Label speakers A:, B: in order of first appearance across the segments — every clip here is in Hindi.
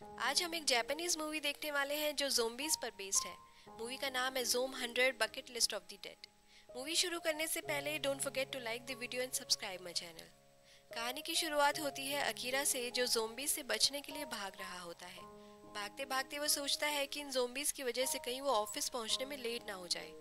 A: आज हम एक जापानीज मूवी देखने वाले हैं जो ज़ोंबीज पर बेस्ड है। मूवी का नाम है Zom 100 bucket list of the dead. Movie शुरू करने से पहले don't forget to like the video and subscribe my channel. कहानी की शुरुआत होती है अकीरा से, जो ज़ोंबीज से बचने के लिए भाग रहा होता है। भागते भागते वो सोचता है कि इन ज़ोंबीज की वजह से कहीं वो ऑफिस पहुंचने में लेट ना हो जाए।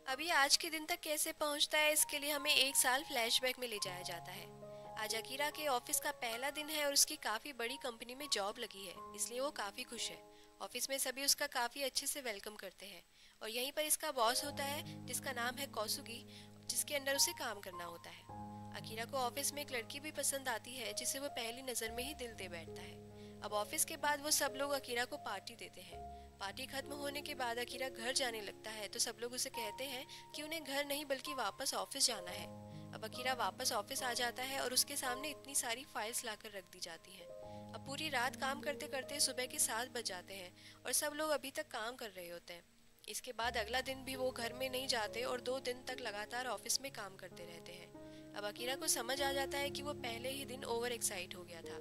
A: अभी आज के दिन तक कैसे पहुंचता है, इसके लिए हमें एक साल फ्लैशबैक में ले जाया जाता है। आज अकीरा के ऑफिस का पहला दिन है और उसकी काफी बड़ी कंपनी में जॉब लगी है, इसलिए वो काफी खुश है। ऑफिस में सभी उसका काफी अच्छे से वेलकम करते हैं और यहीं पर इसका बॉस होता है जिसका नाम है कौसुगी, जिसके अंडर उसे काम करना होता है। अकीरा को ऑफिस में एक लड़की भी पसंद आती है जिसे वो पहली नजर में ही दिल दे बैठता है। अब ऑफिस के बाद वो सब लोग अकीरा को पार्टी देते हैं। पार्टी खत्म होने के बाद अकीरा घर जाने लगता है तो सब लोग उसे कहते हैं कि उन्हें घर नहीं बल्कि वापस ऑफिस जाना है। अब अकीरा वापस ऑफिस आ जाता है और उसके सामने इतनी सारी फाइल्स लाकर रख दी जाती हैं। अब पूरी रात काम करते करते सुबह के 7 बज जाते हैं और सब लोग अभी तक काम कर रहे होते हैं। इसके बाद अगला दिन भी वो घर में नहीं जाते और 2 दिन तक लगातार ऑफिस में काम करते रहते हैं। अब अकीरा को समझ आ जाता है कि वो पहले ही दिन ओवर एक्साइट हो गया था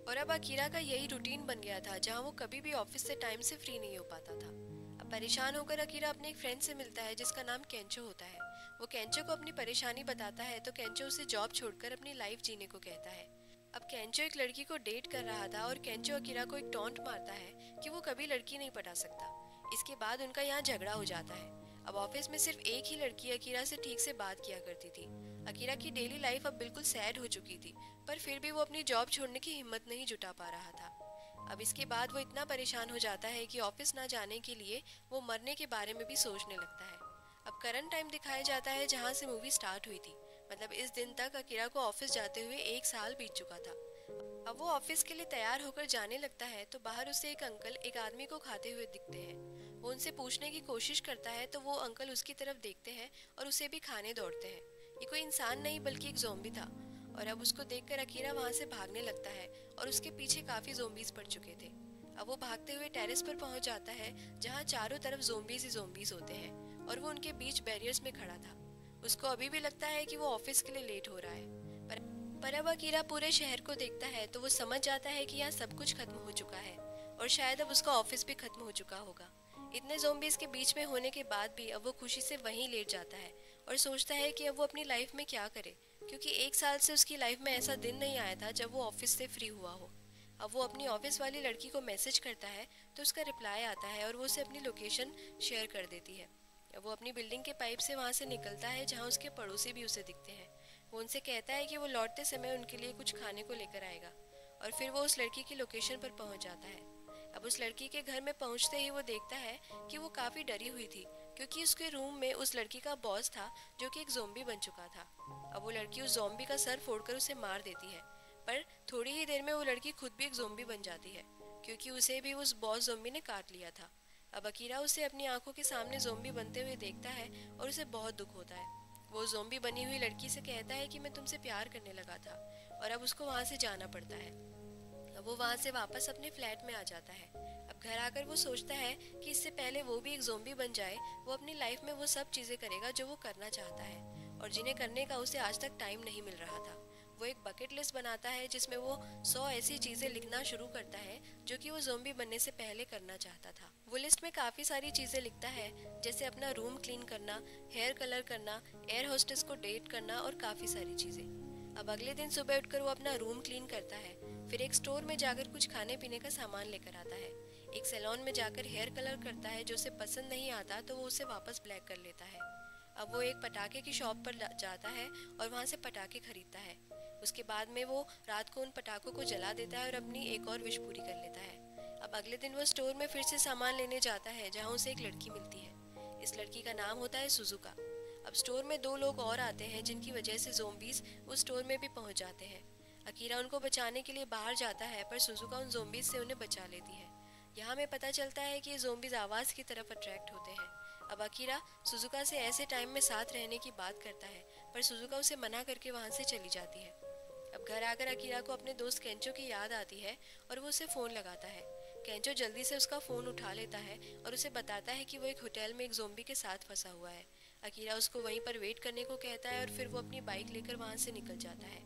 A: और अब अकीरा का यही रूटीन बन गया था जहाँ वो कभी भी ऑफिस से टाइम से फ्री नहीं हो पाता था। अब परेशान होकर अकीरा अपने एक फ्रेंड से मिलता है जिसका नाम केंचो होता है। वो केंचो को अपनी परेशानी बताता है तो केंचो उसे जॉब छोड़कर अपनी लाइफ जीने को कहता है। अब केंचो एक लड़की को डेट कर रहा था और केंचो अकीरा को एक टॉन्ट मारता है कि वो कभी लड़की नहीं पटा सकता। इसके बाद उनका यहाँ झगड़ा हो जाता है। अब ऑफिस में सिर्फ एक ही लड़की अकीरा से ठीक से बात किया करती थी। अकीरा की डेली लाइफ अब बिल्कुल सैड हो चुकी थी, पर फिर भी वो अपनी जॉब छोड़ने की हिम्मत नहीं जुटा पा रहा था। अब इसके बाद वो इतना परेशान हो जाता है कि ऑफिस ना जाने के लिए वो मरने के बारे में भी सोचने लगता है। अब करंट टाइम दिखाया जाता है जहाँ से मूवी स्टार्ट हुई थी। मतलब इस दिन तक अकीरा को ऑफिस जाते हुए एक साल बीत चुका था। अब वो ऑफिस के लिए तैयार होकर जाने लगता है तो बाहर उसे एक अंकल एक आदमी को खाते हुए दिखते हैं। वो उनसे पूछने की कोशिश करता है तो वो अंकल उसकी तरफ देखते हैं और उसे भी खाने दौड़ते हैं। ये कोई इंसान नहीं बल्कि एक ज़ॉम्बी था और अब उसको देखकर अकीरा वहां से भागने लगता है और उसके पीछे काफी ज़ॉम्बीज पड़ चुके थे। अब वो भागते हुए टेरेस पर पहुंच जाता है जहां चारों तरफ ज़ॉम्बीज ही ज़ॉम्बीज होते हैं और वो उनके बीच बैरियर्स में खड़ा था। उसको अभी भी लगता है कि वो ऑफिस के लिए लेट हो रहा है, पर अब अकीरा पूरे शहर को देखता है तो वो समझ जाता है कि यहाँ सब कुछ खत्म हो चुका है और शायद अब उसका ऑफिस भी खत्म हो चुका होगा। इतने ज़ॉम्बीज के बीच में होने के बाद भी अब वो खुशी से वहीं लेट जाता है और सोचता है कि अब वो अपनी लाइफ में क्या करे, क्योंकि एक साल से उसकी लाइफ में ऐसा दिन नहीं आया था जब वो ऑफिस से फ्री हुआ हो। अब वो अपनी ऑफिस वाली लड़की को मैसेज करता है तो उसका रिप्लाई आता है और वो उसे अपनी लोकेशन शेयर कर देती है। अब वो अपनी बिल्डिंग के पाइप से वहाँ से निकलता है जहाँ उसके पड़ोसी भी उसे दिखते हैं। वो उनसे कहता है कि वो लौटते समय उनके लिए कुछ खाने को लेकर आएगा और फिर वो उस लड़की की लोकेशन पर पहुंच जाता है। अब उस लड़की के घर में पहुंचते ही वो देखता है कि वो काफ़ी डरी हुई थी, क्योंकि उसके रूम में उस लड़की का बॉस था जो कि एक ज़ॉम्बी बन चुका था। अब वो लड़की उस ज़ॉम्बी का सर फोड़कर उसे मार देती है, पर थोड़ी ही देर में वो लड़की खुद भी एक ज़ॉम्बी बन जाती है, क्योंकि उसे भी उस बॉस ज़ॉम्बी ने काट लिया था। अब अकीरा उसे अपनी आंखों के सामने ज़ॉम्बी बनते हुए देखता है और उसे बहुत दुख होता है। वो ज़ॉम्बी बनी हुई लड़की से कहता है कि मैं तुमसे प्यार करने लगा था और अब उसको वहाँ से जाना पड़ता है। अब वो वहाँ से वापस अपने फ्लैट में आ जाता है। अब घर आकर वो सोचता है कि इससे पहले वो भी एक ज़ॉम्बी बन जाए, वो अपनी लाइफ में वो सब चीज़ें करेगा जो वो करना चाहता है और जिन्हें करने का उसे आज तक टाइम नहीं मिल रहा था। वो एक बकेट लिस्ट बनाता है जिसमें वो 100 ऐसी चीज़ें लिखना शुरू करता है जो कि वो ज़ॉम्बी बनने से पहले करना चाहता था। वो लिस्ट में काफ़ी सारी चीज़ें लिखता है, जैसे अपना रूम क्लीन करना, हेयर कलर करना, एयर होस्टेस को डेट करना और काफ़ी सारी चीज़ें। अब अगले दिन सुबह उठकर वो अपना रूम क्लीन करता है, फिर एक स्टोर में जाकर कुछ खाने पीने का सामान लेकर आता है। एक सैलून में जाकर हेयर कलर करता है, जो उसे पसंद नहीं आता तो वो उसे वापस ब्लैक कर लेता है। अब वो एक पटाखे की शॉप पर जाता है और वहाँ से पटाखे खरीदता है। उसके बाद में वो रात को उन पटाखों को जला देता है और अपनी एक और विश पूरी कर लेता है। अब अगले दिन वो स्टोर में फिर से सामान लेने जाता है जहाँ उसे एक लड़की मिलती है। इस लड़की का नाम होता है सुजुका। अब स्टोर में 2 लोग और आते हैं जिनकी वजह से ज़ॉम्बीज उस स्टोर में भी पहुंच जाते हैं। अकीरा उनको बचाने के लिए बाहर जाता है पर सुजुका उन ज़ॉम्बीज से उन्हें बचा लेती है। यहाँ हमें पता चलता है कि ये ज़ॉम्बीज आवाज़ की तरफ अट्रैक्ट होते हैं। अब अकीरा सुजुका से ऐसे टाइम में साथ रहने की बात करता है, पर सुजुका उसे मना करके वहाँ से चली जाती है। अब घर आकर अकीरा को अपने दोस्त केंचो की याद आती है और वो उसे फ़ोन लगाता है। केंचो जल्दी से उसका फ़ोन उठा लेता है और उसे बताता है कि वो एक होटल में एक ज़ॉम्बी के साथ फंसा हुआ है। अकीरा उसको वहीं पर वेट करने को कहता है और फिर वो अपनी बाइक लेकर वहाँ से निकल जाता है।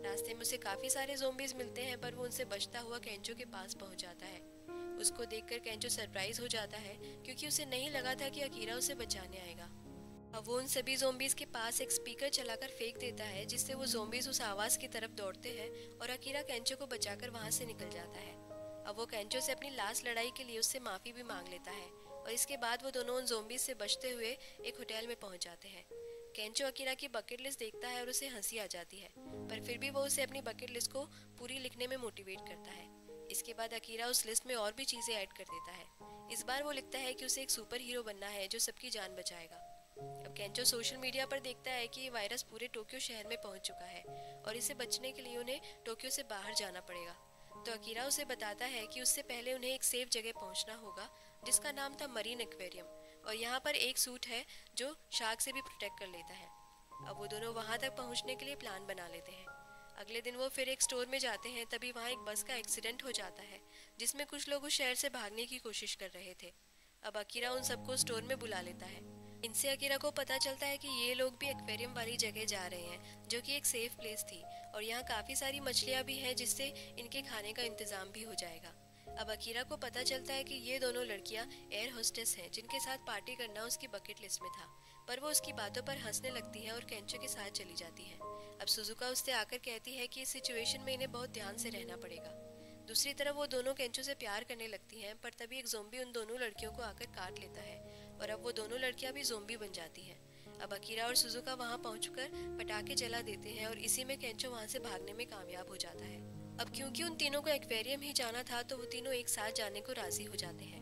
A: रास्ते में उसे काफ़ी सारे ज़ोंबीज़ मिलते हैं, पर वो उनसे बचता हुआ केंचो के पास पहुंच जाता है। उसको देखकर केंचो सरप्राइज हो जाता है, क्योंकि उसे नहीं लगा था कि अकीरा उसे बचाने आएगा। अब वो उन सभी ज़ोंबीज़ के पास एक स्पीकर चलाकर फेंक देता है, जिससे वो ज़ोंबीज़ उस आवाज़ की तरफ दौड़ते हैं और अकीरा केंचो को बचाकर वहाँ से निकल जाता है। अब वो केंचो से अपनी लास्ट लड़ाई के लिए उससे माफ़ी भी मांग लेता है, और इसके बाद वो दोनों उन ज़ोंबीज़ से बचते हुए एक होटल में पहुँच जाते हैं। केंचो अकीरा की बकेट लिस्ट देखता है और उसे हंसी आ जाती है, पर फिर भी वो उसे अपनी बकेट लिस्ट को पूरी लिखने में मोटिवेट करता है। इसके बाद अकीरा उस लिस्ट में और भी चीज़ें ऐड कर देता है। इस बार वो लिखता है कि उसे एक सुपर हीरो बनना है जो सबकी जान बचाएगा। अब केंचो सोशल मीडिया पर देखता है कि ये वायरस पूरे टोक्यो शहर में पहुंच चुका है और इसे बचने के लिए उन्हें टोक्यो से बाहर जाना पड़ेगा। तो अकीरा उसे बताता है कि उससे पहले उन्हें एक सेफ जगह पहुंचना होगा, जिसका नाम था मरीन एक्वेरियम, और यहाँ पर एक सूट है जो शार्क से भी प्रोटेक्ट कर लेता है। अब वो दोनों वहाँ तक पहुँचने के लिए प्लान बना लेते हैं। अगले दिन वो फिर एक स्टोर में जाते हैं, तभी वहाँ एक बस का एक्सीडेंट हो जाता है, जिसमें कुछ लोग उस शहर से भागने की कोशिश कर रहे थे। अब अकीरा उन सबको स्टोर में बुला लेता है। इनसे अकीरा को पता चलता है कि ये लोग भी एक्वेरियम वाली जगह जा रहे हैं, जो कि एक सेफ प्लेस थी, और यहाँ काफ़ी सारी मछलियाँ भी हैं, जिससे इनके खाने का इंतज़ाम भी हो जाएगा। अब अकीरा को पता चलता है कि ये दोनों लड़कियाँ एयर होस्टेस हैं, जिनके साथ पार्टी करना उसकी बकेट लिस्ट में था, पर वो उसकी बातों पर हंसने लगती है और केंचो के साथ चली जाती है। अब सुजुका उससे आकर कहती है कि इस सिचुएशन में इन्हें बहुत ध्यान से रहना पड़ेगा। दूसरी तरफ वो दोनों केंचो से प्यार करने लगती हैं, पर तभी एक ज़ोंबी उन दोनों लड़कियों को आकर काट लेता है, और अब वो दोनों लड़कियां भी ज़ोंबी बन जाती हैं। अब अकीरा और सुजुका वहां पहुंचकर पटाखे जला देते हैं, और इसी में केंचो वहां से भागने में कामयाब हो जाता है। अब क्योंकि उन तीनों को एक्वेरियम ही जाना था, तो वो तीनों एक साथ जाने को राजी हो जाते हैं।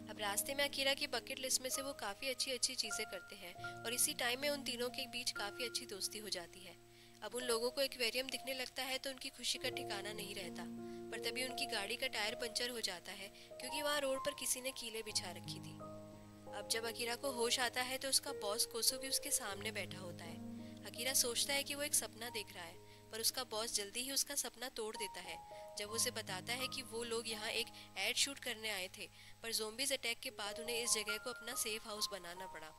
A: अब रास्ते में अकीरा की बकेट लिस्ट में से वो काफ़ी अच्छी अच्छी चीज़ें करते हैं, और इसी टाइम में उन तीनों के बीच काफ़ी अच्छी दोस्ती हो जाती है। अब उन लोगों को एक्वेरियम दिखने लगता है तो उनकी खुशी का ठिकाना नहीं रहता, पर तभी उनकी गाड़ी का टायर पंचर हो जाता है, क्योंकि वहाँ रोड पर किसी ने कीलें बिछा रखी थी। अब जब अकीरा को होश आता है तो उसका बॉस कोसुगी उसके सामने बैठा होता है। अकीरा सोचता है कि वो एक सपना देख रहा है, पर उसका बॉस जल्दी ही उसका सपना तोड़ देता है, जब उसे बताता है कि वो लोग यहाँ एक एड शूट करने आए थे, पर ज़ोंबीज अटैक के बाद उन्हें इस जगह को अपना सेफ हाउस बनाना पड़ा।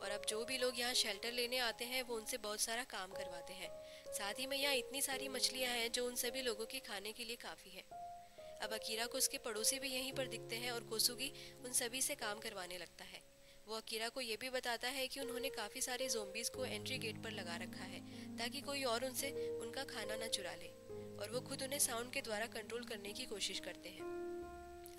A: और अब जो भी लोग यहाँ शेल्टर लेने आते हैं वो उनसे बहुत सारा काम करवाते हैं। साथ ही में यहाँ इतनी सारी मछलियाँ हैं जो उन सभी लोगों के खाने के लिए काफ़ी है। अब अकीरा को उसके पड़ोसी भी यहीं पर दिखते हैं, और कोसुगी उन सभी से काम करवाने लगता है। वो अकीरा को ये भी बताता है कि उन्होंने काफ़ी सारे ज़ोंबीज को एंट्री गेट पर लगा रखा है, ताकि कोई और उनसे उनका खाना न चुरा ले, और वो खुद उन्हें साउंड के द्वारा कंट्रोल करने की कोशिश करते हैं।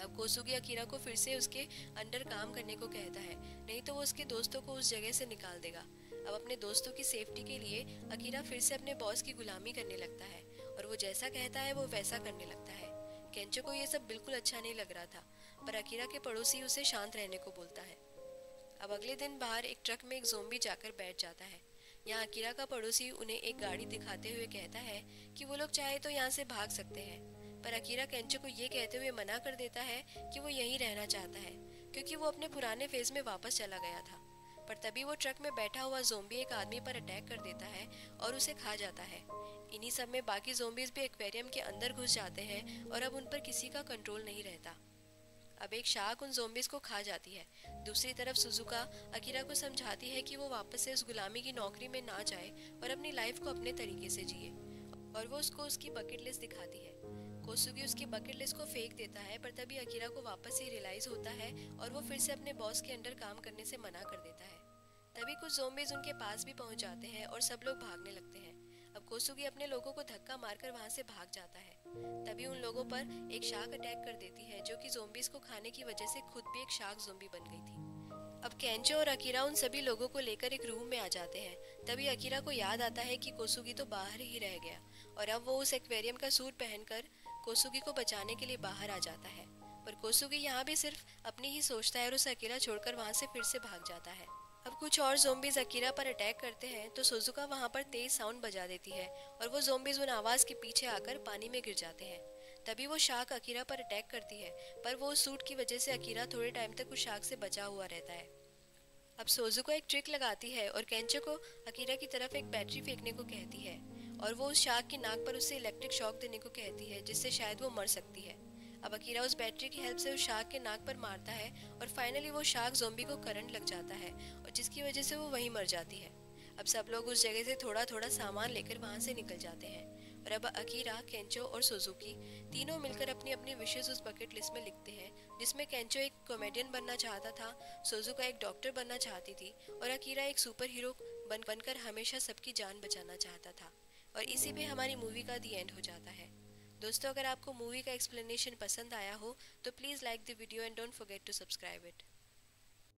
A: अब कोसुगी अकीरा को फिर से उसके अंडर काम करने को कहता है, नहीं तो वो उसके दोस्तों को उस जगह से निकाल देगा। अब अपने दोस्तों की सेफ्टी के लिए अकीरा फिर से अपने बॉस की गुलामी करने लगता है, और वो जैसा कहता है वो वैसा करने लगता है। केंचो को ये सब बिल्कुल अच्छा नहीं लग रहा था, पर अकीरा के पड़ोसी उसे शांत रहने को बोलता है। अब अगले दिन बाहर एक ट्रक में एक ज़ोंबी जाकर बैठ जाता है। यहाँ अकीरा का पड़ोसी उन्हें एक गाड़ी दिखाते हुए कहता है कि वो लोग चाहे तो यहाँ से भाग सकते हैं, पर अकीरा केंचो को ये कहते हुए मना कर देता है कि वो यहीं रहना चाहता है, क्योंकि वो अपने पुराने फेज में वापस चला गया था। पर तभी वो ट्रक में बैठा हुआ ज़ोंबी एक आदमी पर अटैक कर देता है और उसे खा जाता है। इन्हीं सब में बाकी ज़ोंबीज भी एक्वेरियम के अंदर घुस जाते हैं, और अब उन पर किसी का कंट्रोल नहीं रहता। अब एक शार्क उन ज़ोंबीज को खा जाती है। दूसरी तरफ सुजुका अकीरा को समझाती है कि वो वापस से उस गुलामी की नौकरी में ना जाए और अपनी लाइफ को अपने तरीके से जिए, और वो उसको उसकी बकेट लिस्ट दिखाती है। कोसुगी उसकी बकेट लिस्ट को फेंक देता है, पर तभी अकीरा को वापस से रियलाइज होता है, और वो फिर से अपने बॉस के अंडर काम करने से मना कर देता है। तभी कुछ ज़ोंबीज उनके पास भी पहुंच जाते हैं और सब लोग भागने लगते हैं। अब कोसुगी अपने लोगों को धक्का मारकर वहां से भाग जाता है। तभी उन लोगों पर एक शार्क अटैक कर देती है, जो कि ज़ोंबीज को खाने की वजह से खुद भी एक शार्क ज़ोंबी बन गई थी। अब केंचो और अकीरा उन सभी लोगों को लेकर एक रूम में आ जाते हैं। तभी अकीरा को याद आता है कि कोसुगी तो बाहर ही रह गया, और अब वो उस एक्वेरियम का सूट पहनकर कोसुगी को बचाने के लिए बाहर आ जाता है। पर कोसुगी यहाँ भी सिर्फ अपनी ही सोचता है और उसे अकेला छोड़कर वहाँ से फिर से भाग जाता है। अब कुछ और ज़ोंबीज अकीरा पर अटैक करते हैं, तो सुजुका वहाँ पर तेज साउंड बजा देती है, और वो ज़ोंबीज उन आवाज़ के पीछे आकर पानी में गिर जाते हैं। तभी वो शार्क अकीरा पर अटैक करती है, पर वो उस सूट की वजह से अकीरा थोड़े टाइम तक उस शार्क से बचा हुआ रहता है। अब सोजुको एक ट्रिक लगाती है और केंचो को अकीरा की तरफ एक बैटरी फेंकने को कहती है, और वो उस शार्क की नाक पर उससे इलेक्ट्रिक शॉक देने को कहती है, जिससे शायद वो मर सकती है। अब अकीरा उस बैटरी की हेल्प से उस शार्क के नाक पर मारता है, और फाइनली वो शार्क ज़ोंबी को करंट लग जाता है, और जिसकी वजह से वो वहीं मर जाती है। अब सब लोग उस जगह से थोड़ा थोड़ा सामान लेकर वहाँ से निकल जाते हैं, और अब अकीरा, केंचो और सुजुकी तीनों मिलकर अपनी अपनी विशेष उस बकेट लिस्ट में लिखते हैं, जिसमें केंचो एक कॉमेडियन बनना चाहता था, सुजुका एक डॉक्टर बनना चाहती थी और अकीरा एक सुपर हीरो बनकर हमेशा सबकी जान बचाना चाहता था। और इसी पे हमारी मूवी का दी एंड हो जाता है। दोस्तों, अगर आपको मूवी का एक्सप्लेनेशन पसंद आया हो तो please like the video and don't forget to subscribe it.